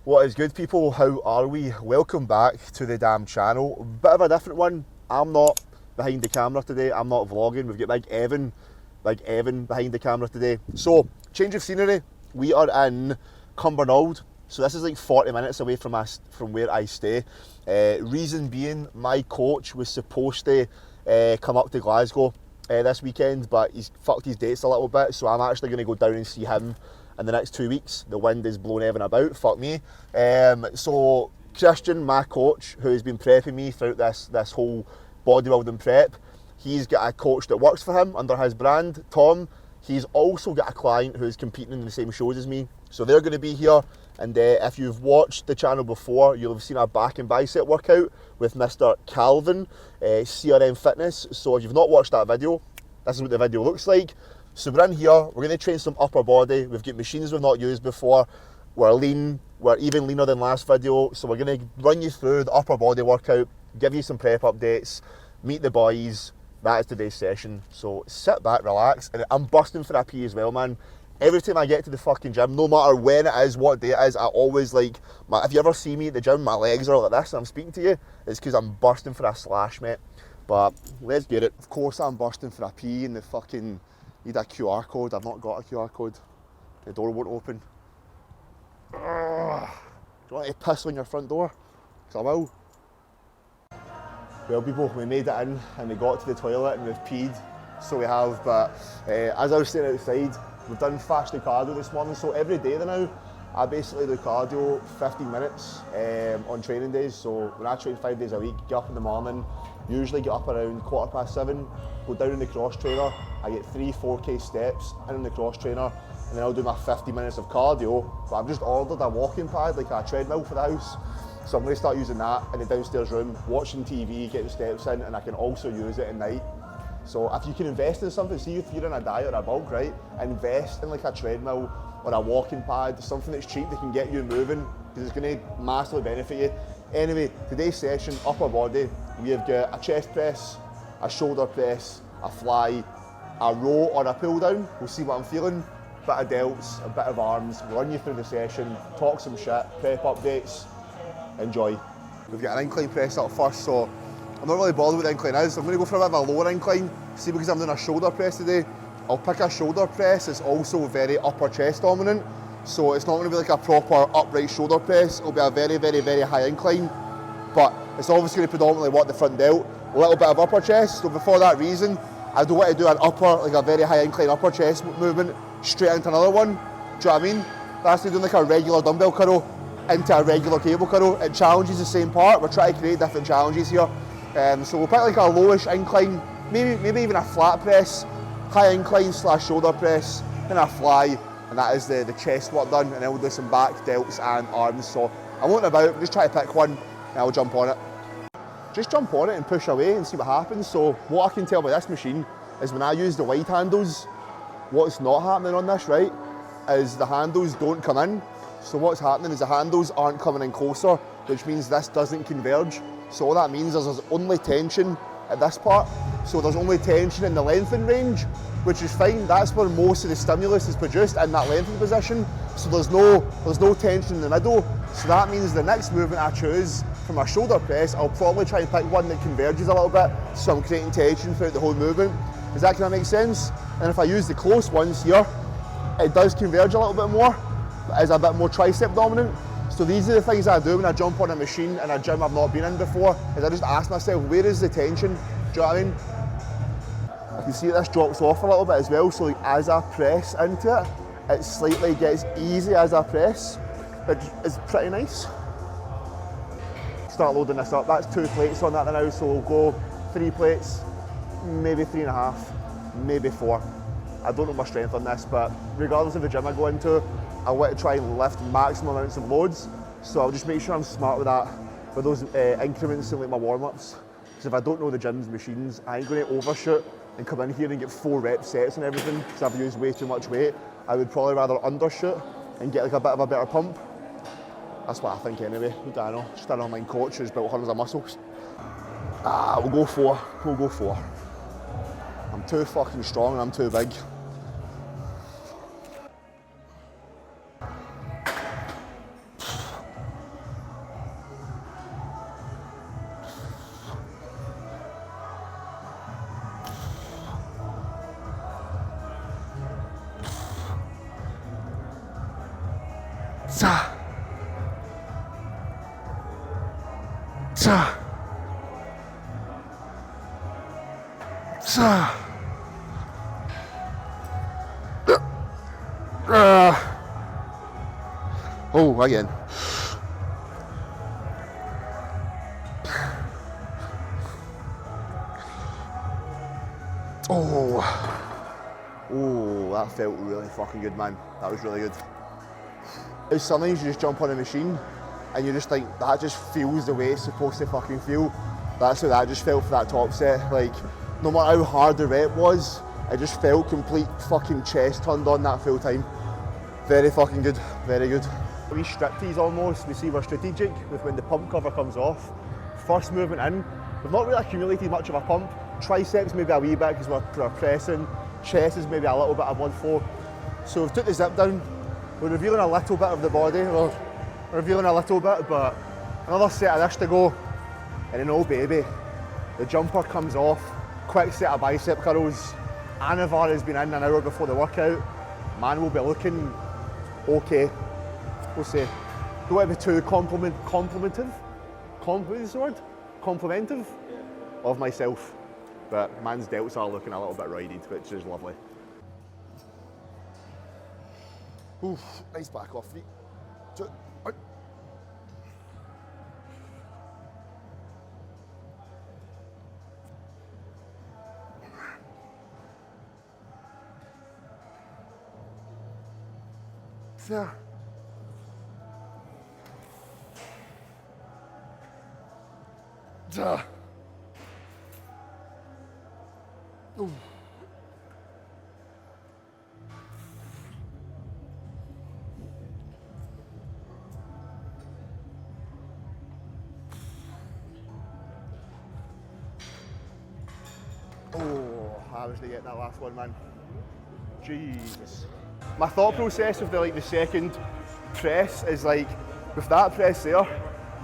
What is good, people? How are we? Welcome back to the damn channel. Bit of a different one. I'm not behind the camera today. I'm not vlogging. We've got Big Evan behind the camera today. So, change of scenery. We are in Cumbernauld. So this is like 40 minutes away from where I stay. Reason being, my coach was supposed to come up to Glasgow this weekend, but he's fucked his dates a little bit. So I'm actually going to go down and see him in the next 2 weeks. The wind is blowing Evan about, fuck me. So Christian, my coach, who's been prepping me throughout this whole bodybuilding prep, he's got a coach that works for him under his brand, Tom. He's also got a client who's competing in the same shows as me. So they're going to be here. And if you've watched the channel before, you'll have seen a back and bicep workout with Mr. Calvin, CRM Fitness. So if you've not watched that video, this is what the video looks like. So we're in here, we're going to train some upper body. We've got machines we've not used before. We're lean, we're even leaner than last video. So we're going to run you through the upper body workout, give you some prep updates, meet the boys. That is today's session. So sit back, relax. And I'm busting for a pee as well, man. Every time I get to the fucking gym, no matter when it is, what day it is, I always if you ever see me at the gym, my legs are like this and I'm speaking to you, it's because I'm bursting for a slash, mate. But let's get it. Of course I'm bursting for a pee and the fucking need a QR code. I've not got a QR code. The door won't open. Ugh. Do you want to piss on your front door? Because I will. Well, people, we made it in and we got to the toilet and we've peed. So we have, but as I was staying outside, we've done fasted cardio this morning. So every day now, I basically do cardio 15 minutes on training days. So when I train 5 days a week, get up in the morning, usually get up around 7:15, go down in the cross trainer. I get 3-4K steps in the cross trainer, and then I'll do my 50 minutes of cardio. But I've just ordered a walking pad, like a treadmill for the house. So I'm going to start using that in the downstairs room, watching TV, getting steps in, and I can also use it at night. So if you can invest in something, see if you're in a diet or a bulk, right? Invest in like a treadmill or a walking pad, something that's cheap that can get you moving, because it's going to massively benefit you. Anyway, today's session, upper body, we have got a chest press, a shoulder press, a fly, a row or a pull down. We'll see what I'm feeling. Bit of delts, a bit of arms. We'll run you through the session, talk some shit, prep updates. Enjoy. We've got an incline press up first, so I'm not really bothered what the incline is. I'm going to go for a bit of a lower incline. See, because I'm doing a shoulder press today, I'll pick a shoulder press. It's also very upper chest dominant. So it's not going to be like a proper upright shoulder press. It'll be a very, very, very high incline. But it's obviously going to predominantly work the front delt. A little bit of upper chest. So for that reason, I don't want to do an upper, like a very high incline upper chest movement straight into another one. Do you know what I mean? That's like doing like a regular dumbbell curl into a regular cable curl. It challenges the same part. We're trying to create different challenges here. So we'll pick like a lowish incline, maybe even a flat press, high incline / shoulder press, then a fly, and that is the chest work done, and then we'll do some back, delts and arms. So I'm looking about, just try to pick one, and I'll jump on it. Just jump on it and push away and see what happens. So what I can tell by this machine is when I use the wide handles, what's not happening on this, right, is the handles don't come in. So what's happening is the handles aren't coming in closer, which means this doesn't converge. So all that means is there's only tension at this part. So there's only tension in the lengthened range, which is fine. That's where most of the stimulus is produced, in that lengthened position. So there's no tension in the middle. So that means the next movement I choose for my shoulder press, I'll probably try and pick one that converges a little bit, so I'm creating tension throughout the whole movement. Does that kind of make sense? And if I use the close ones here, it does converge a little bit more. It is a bit more tricep dominant. So these are the things I do when I jump on a machine in a gym I've not been in before, is I just ask myself, where is the tension? Do you know what I mean? I can see that this drops off a little bit as well, so like as I press into it, it slightly gets easy as I press, which is pretty nice. Start loading this up. That's 2 plates on that now, so we'll go 3 plates, maybe 3.5, maybe 4. I don't know my strength on this, but regardless of the gym I go into, I want to try and lift maximum amounts of loads. So I'll just make sure I'm smart with that, with those increments and like my warm-ups. Because if I don't know the gym's machines, I ain't going to overshoot and come in here and get 4 rep sets and everything, because I've used way too much weight. I would probably rather undershoot and get like a bit of a better pump. That's what I think anyway. What do I know? Just an online coach who's built hundreds of muscles. We'll go 4. We'll go 4. I'm too fucking strong and I'm too big. Ta. Ta. Ta. Oh, again. Oh, that felt really fucking good, man. That was really good. It's sometimes you just jump on a machine and you just think, that just feels the way it's supposed to fucking feel. That's how that just felt for that top set. Like, no matter how hard the rep was, I just felt complete fucking chest turned on that full time. Very fucking good, very good. A wee striptease almost. We see we're strategic with when the pump cover comes off. First movement in, we've not really accumulated much of a pump. Triceps maybe a wee bit because we're pressing. Chest is maybe a little bit of blood flow. So we've took the zip down. We're revealing a little bit of the body. We're revealing a little bit, but another set of this to go. And then, oh baby, the jumper comes off. Quick set of bicep curls. Anavar has been in an hour before the workout. Man will be looking okay. We'll say. Don't want to be too complimentive of myself. But man's delts are looking a little bit roided, which is lovely. Oof, nice back off feet. Yeah. Duh. Ooh. Oh, I was getting that last one, man. Jesus. My thought process of the second press is like, with that press there,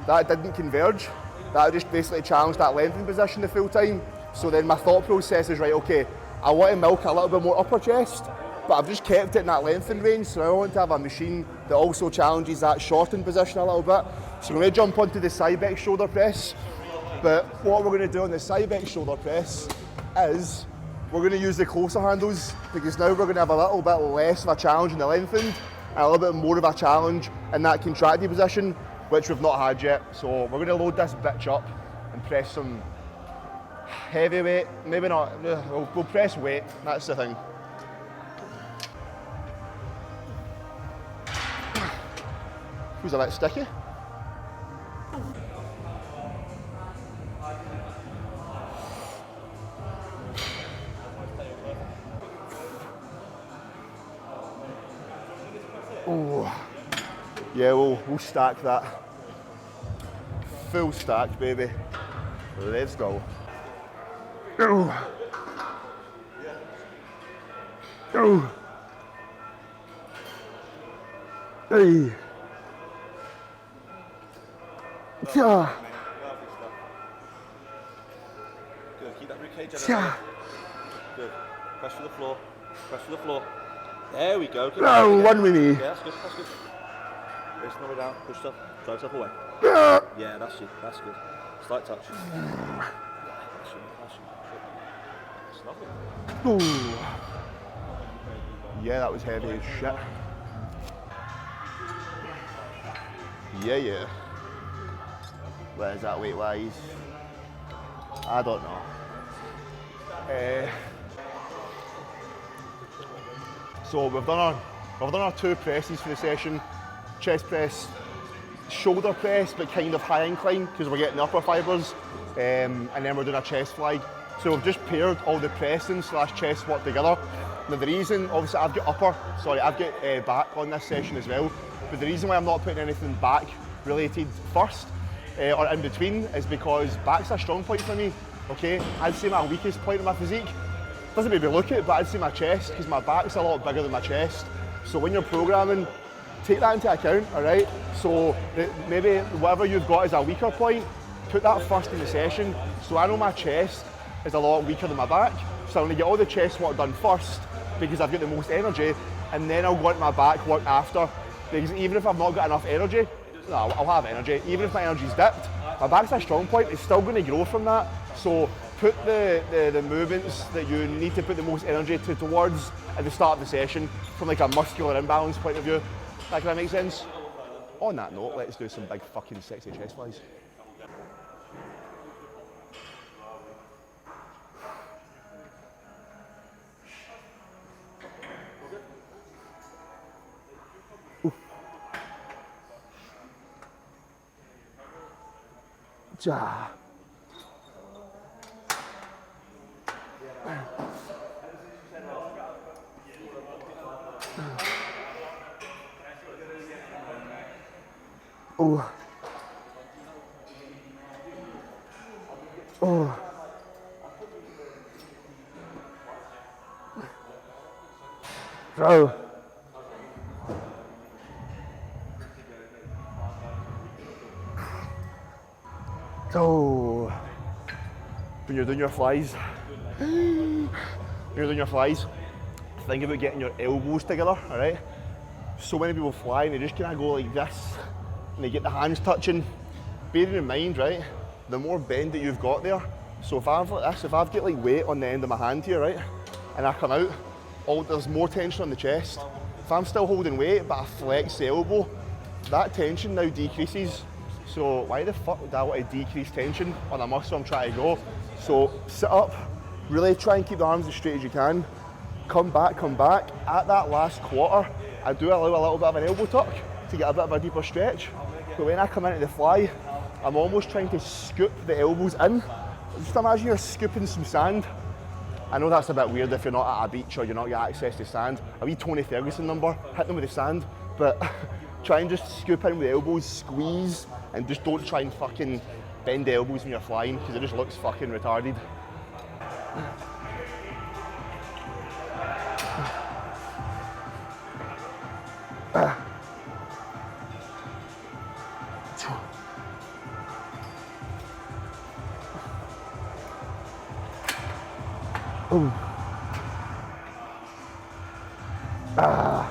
that didn't converge. That just basically challenged that lengthened position the full time. So then my thought process is, right, okay, I want to milk a little bit more upper chest, but I've just kept it in that lengthened range, so I want to have a machine that also challenges that shortened position a little bit. So we're going to jump onto the Cybex shoulder press, but what we're going to do on the Cybex shoulder press is we're going to use the closer handles, because now we're going to have a little bit less of a challenge in the lengthened and a little bit more of a challenge in that contracted position, which we've not had yet. So we're going to load this bitch up and press some heavy weight, maybe not, we'll press weight, that's the thing. Feels a bit sticky. Oh, yeah, we'll stack that. Full stack, baby. Let's go. Oh. Oh. Hey. Yeah. Good, keep that ribcage on. Good. Press for the floor. Press for the floor. There we go. No, one with me. Yeah, that's good. That's good. Wrist all the way down. Push stuff. Drive yourself away. Yeah, that's it. That's good. Slight touch. That's lovely. Ooh. Yeah, that was heavy as shit. Yeah. Where is that weight wise? I don't know. So we've done our two presses for the session. Chest press, shoulder press, but kind of high incline because we're getting the upper fibres, and then we're doing a chest flag. So we've just paired all the pressing / chest work together. Now the reason, obviously I've got back on this session as well, but the reason why I'm not putting anything back related first or in between is because back's a strong point for me, okay? I'd say my weakest point in my physique, doesn't maybe look it, but I'd say my chest, because my back's a lot bigger than my chest. So when you're programming, take that into account, all right? So maybe whatever you've got as a weaker point, put that first in the session. So I know my chest is a lot weaker than my back, so I'm gonna get all the chest work done first because I've got the most energy, and then I'll go into my back work after. Because even if I've not got enough energy, no, I'll have energy. Even if my energy's dipped, my back's a strong point, it's still going to grow from that. So put the movements that you need to put the most energy towards at the start of the session from like a muscular imbalance point of view. That kind of make sense? On that note, let's do some big fucking sexy chest flies. Ja. Oh. Oh. Bro. Oh. When you're doing your flies, think about getting your elbows together, alright? So many people fly and they just kind of go like this and they get the hands touching. Bearing in mind, right, the more bend that you've got there, so if I've like this, if I've got like weight on the end of my hand here, right, and I come out, there's more tension on the chest. If I'm still holding weight but I flex the elbow, that tension now decreases. So why the fuck would I want to decrease tension on a muscle I'm trying to grow? So sit up, really try and keep the arms as straight as you can. Come back. At that last quarter, I do allow a little bit of an elbow tuck to get a bit of a deeper stretch. But when I come into the fly, I'm almost trying to scoop the elbows in. Just imagine you're scooping some sand. I know that's a bit weird if you're not at a beach or you're not got access to sand. A wee Tony Ferguson number, hit them with the sand, but try and just scoop in with the elbows, squeeze, and just don't try and fucking bend the elbows when you're flying because it just looks fucking retarded. Ooh. Ah.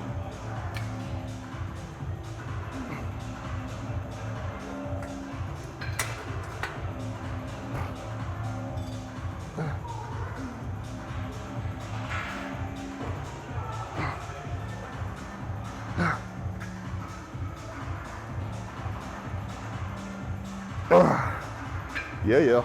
Yeah.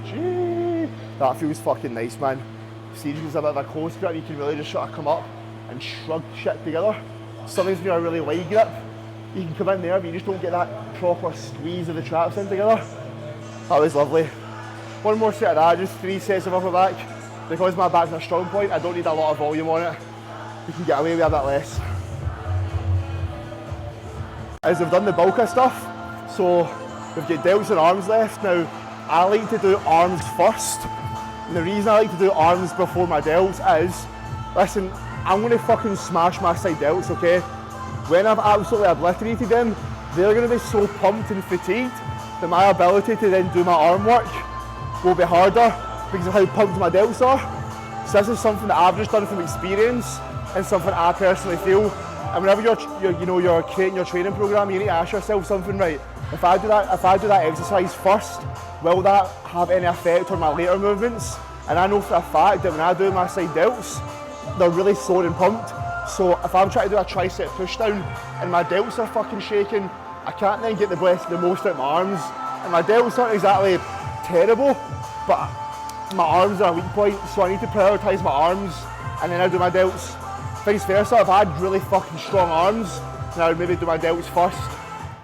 Gee, that feels fucking nice, man. See, there's a bit of a close grip, you can really just sort of come up and shrug shit together. Sometimes when you're a really wide grip, you can come in there, but you just don't get that proper squeeze of the traps in together. That was lovely. One more set of that, just 3 sets of upper back. Because my back's a strong point, I don't need a lot of volume on it. You can get away with a bit less. As we've done the bulk of stuff, so we've got delts and arms left. Now, I like to do arms first. And the reason I like to do arms before my delts is, listen, I'm going to fucking smash my side delts, okay? When I've absolutely obliterated them, they're going to be so pumped and fatigued that my ability to then do my arm work will be harder because of how pumped my delts are. So this is something that I've just done from experience and something I personally feel. And whenever you're creating your training program, you need to ask yourself something, right? If I do that exercise first, will that have any effect on my later movements? And I know for a fact that when I do my side delts, they're really sore and pumped. So if I'm trying to do a tricep push down and my delts are fucking shaking, I can't then get the most out of my arms. And my delts aren't exactly terrible, but my arms are a weak point, so I need to prioritise my arms and then I do my delts. Vice versa, if I had really fucking strong arms, then I would maybe do my delts first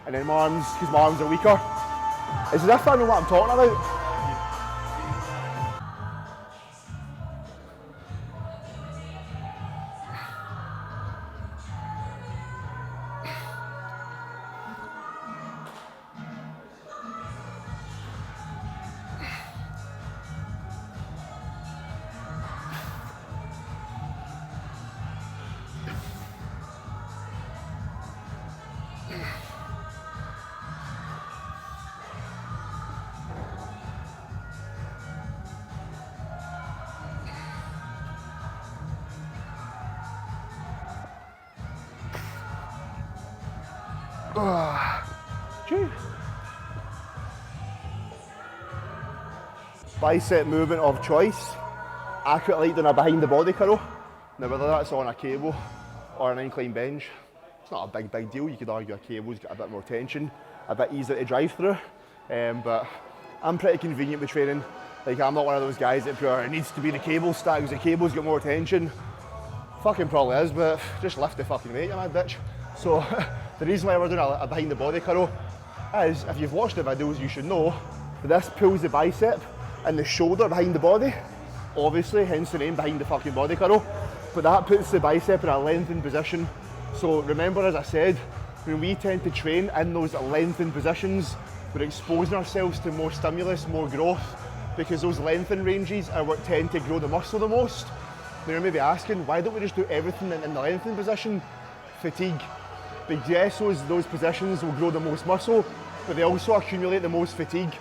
and then my arms, because my arms are weaker. It's as if I know what I'm talking about. Bicep movement of choice. Accurate light on a behind the body curl. Now whether that's on a cable or an incline bench, it's not a big deal. You could argue a cable's got a bit more tension, a bit easier to drive through. But I'm pretty convenient with training. Like, I'm not one of those guys that it needs to be the cable stack because the cable's got more tension. Fucking probably is, but just lift the fucking weight, you mad bitch. So the reason why we're doing a behind the body curl is, if you've watched the videos, you should know that this pulls the bicep and the shoulder behind the body. Obviously, hence the name behind the fucking body curl. But that puts the bicep in a lengthened position. So remember, as I said, when we tend to train in those lengthened positions, we're exposing ourselves to more stimulus, more growth, because those lengthened ranges are what tend to grow the muscle the most. Now you're maybe asking, why don't we just do everything in the lengthened position? Fatigue. But yes, those positions will grow the most muscle, but they also accumulate the most fatigue.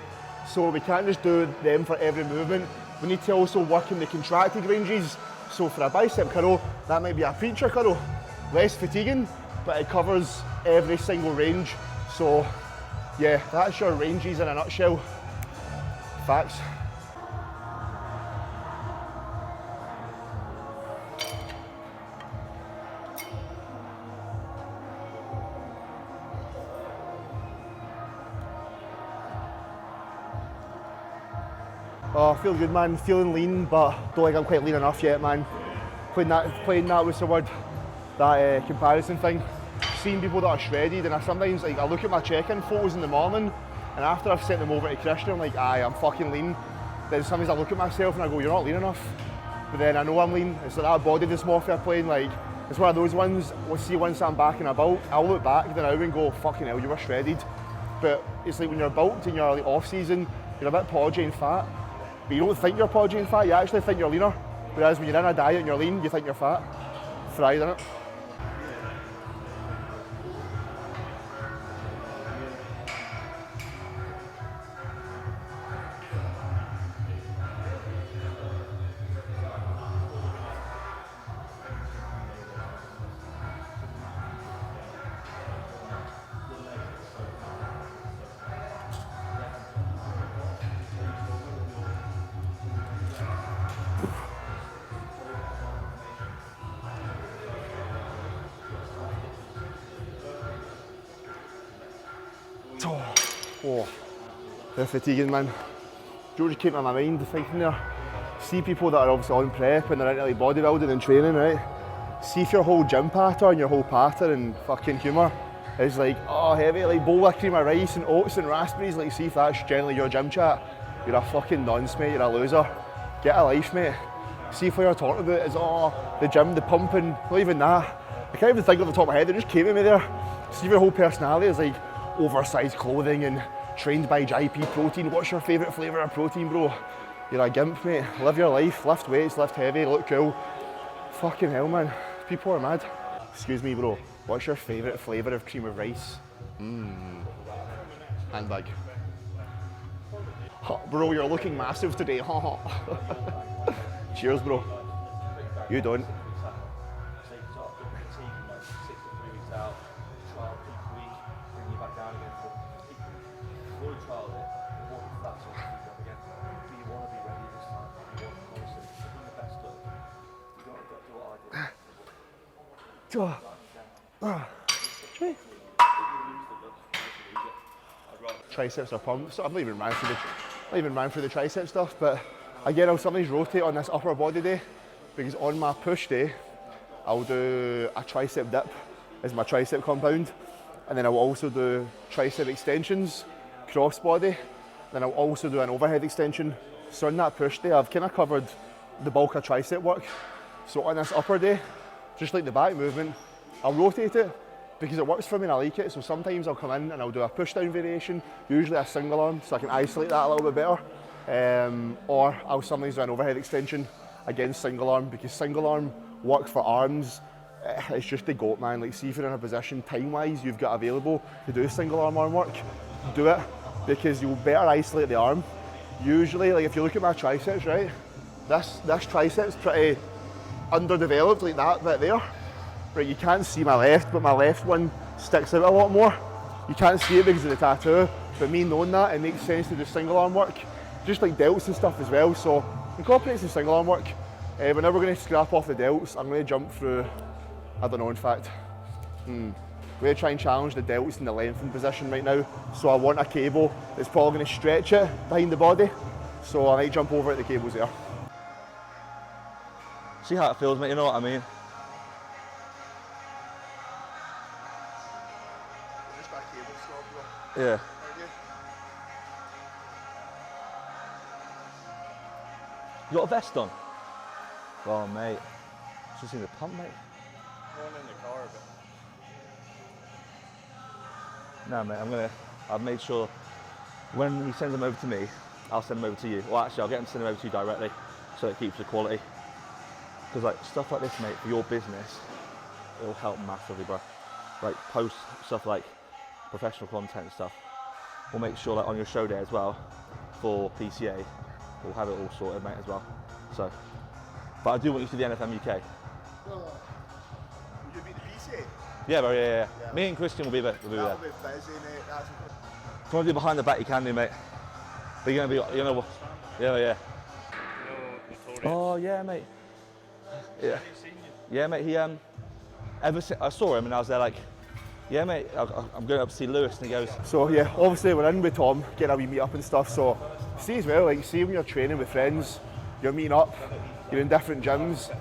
So we can't just do them for every movement. We need to also work in the contracted ranges. So for a bicep curl, that might be a preacher curl. Less fatiguing, but it covers every single range. So yeah, that's your ranges in a nutshell. Facts. Oh, I feel good, man. Feeling lean, but don't think I'm quite lean enough yet, man. Playing that was the word, that comparison thing. Seeing people that are shredded, and I sometimes I look at my check-in photos in the morning, and after I've sent them over to Christian, I'm like, aye, I'm fucking lean. Then sometimes I look at myself and I go, you're not lean enough. But then I know I'm lean. It's like that body dysmorphia playing, like, it's one of those ones, we'll see once I'm back in a bulk, I'll look back then and go, fucking hell, you were shredded. But it's like when you're bulked in your off season, you're a bit podgy and fat. But you don't think you're podgy and fat, you actually think you're leaner. Whereas when you're in a diet and you're lean, you think you're fat. Fried, innit? Oh, they're fatiguing, man. George keep in my mind thinking there. See people that are obviously on prep and they're into like bodybuilding and training, right? See if your whole gym pattern, your whole pattern and fucking humour is like, oh, heavy, like bowl of cream of rice and oats and raspberries, like see if that's generally your gym chat. You're a fucking nonce, mate, you're a loser. Get a life, mate. See if what you're talking about is, oh, the gym, the pumping, not even that. I can't even think off the top of my head, it just came to me there. See if your whole personality is like oversized clothing and trained by JP Protein. What's your favourite flavour of protein, bro? You're a gimp, mate. Live your life, lift weights, lift heavy, look cool. Fucking hell, man. People are mad. Excuse me, bro. What's your favourite flavour of cream of rice? Handbag. Bro, you're looking massive today. Cheers, bro. You don't. Triceps or pumps. I've not even ran through the tricep stuff, but again, I'll sometimes rotate on this upper body day because on my push day, I'll do a tricep dip as my tricep compound, and then I'll also do tricep extensions, cross body, then I'll also do an overhead extension. So on that push day, I've kind of covered the bulk of tricep work. So on this upper day, just like the back movement, I'll rotate it because it works for me and I like it. So sometimes I'll come in and I'll do a push down variation, usually a single arm, so I can isolate that a little bit better. Or I'll sometimes do an overhead extension against single arm because single arm work for arms. It's just the goat, man. Like, see if you're in a position time-wise you've got available to do single arm work, do it because you'll better isolate the arm. Usually, like if you look at my triceps, right, this triceps pretty underdeveloped, like that bit there. Right, you can't see my left, but my left one sticks out a lot more. You can't see it because of the tattoo, but me knowing that, it makes sense to do single arm work, just like delts and stuff as well. So incorporate some single arm work. Whenever we're going to scrap off the delts, I'm going to jump through, I don't know in fact. We're going to try and challenge the delts in the lengthened position right now. So I want a cable that's probably going to stretch it behind the body. So I might jump over at the cables there. See how it feels, mate, you know what I mean? Yeah. You got a vest on? Oh, mate. Just seen the pump, mate. One in the car, but... No, mate, I've made sure when he sends them over to me, I'll send them over to you. Well, actually, I'll get him to send them over to you directly so it keeps the quality. Because, like, stuff like this, mate, for your business, it'll help massively, bro. Like, post stuff like professional content and stuff. We'll make sure that on your show day as well, for PCA, we'll have it all sorted, mate, as well. So, but I do want you to the NFM UK. Will you beat the PCA? Yeah, bro, yeah. Me and Christian will be there. That'll be busy, mate. That's... If you want to do behind the back, you can do, mate. But you're going to be, you know what? Yeah. Oh, yeah, mate. Yeah. Yeah, mate, he, I saw him and I was there like, yeah, mate, I'm going up to see Lewis, and he goes... So, yeah, obviously we're in with Tom, getting a wee meet up and stuff, so see as well, like, see when you're training with friends, you're meeting up, you're in different gyms.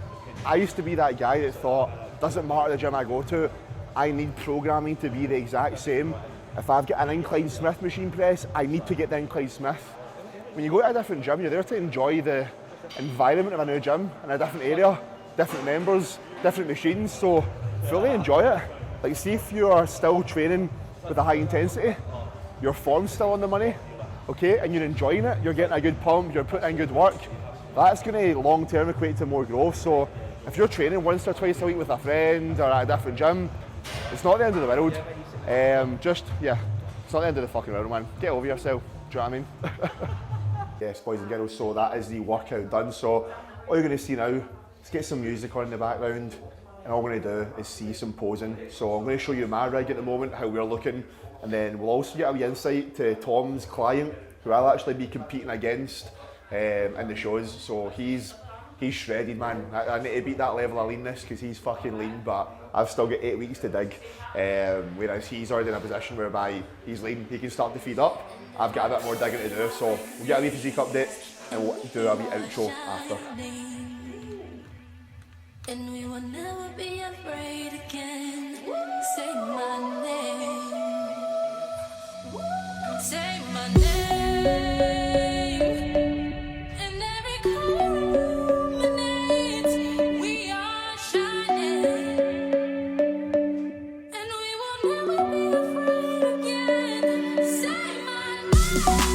I used to be that guy that thought, doesn't matter the gym I go to, I need programming to be the exact same. If I've got an incline Smith machine press, I need to get the incline Smith. When you go to a different gym, you're there to enjoy the environment of a new gym in a different area, different members, different machines, so fully enjoy it. Like, see if you are still training with a high intensity, your form's still on the money, okay, and you're enjoying it, you're getting a good pump, you're putting in good work, that's going to long term equate to more growth. So if you're training once or twice a week with a friend or at a different gym, it's not the end of the world. It's not the end of the fucking world, man. Get over yourself, do you know what I mean? Yes, boys and girls, so that is the workout done. So all you're going to see now is get some music on in the background, and all we're going to do is see some posing. So I'm going to show you my rig at the moment, how we're looking, and then we'll also get a wee insight to Tom's client, who I'll actually be competing against in the shows. So he's shredded, man. I need to beat that level of leanness because he's fucking lean, but I've still got 8 weeks to dig. Whereas he's already in a position whereby he's lean, he can start to feed up. I've got a bit more digging to do, so we'll get a wee physique update and we'll do a wee outro after. And we will never be afraid again. Say my name. Say my name. And every culminates. We are shining. And we will never be afraid again. Say my name.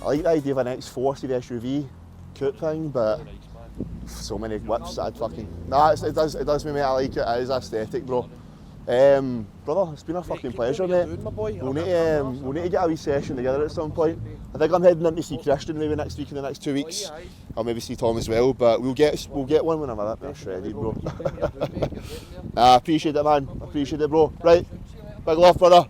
I like the idea of an X40 SUV coupe thing, but so many whips that I'd fucking... Nah, it does me, mate. I like it. It is aesthetic, bro. Brother, it's been a fucking pleasure, mate. We'll need to get a wee session together at some point. I think I'm heading in to see Christian maybe next week, in the next 2 weeks. I'll maybe see Tom as well, but we'll get one when I'm a bit more shredded, bro. I appreciate it, man. I appreciate it, bro. Right, big love, brother.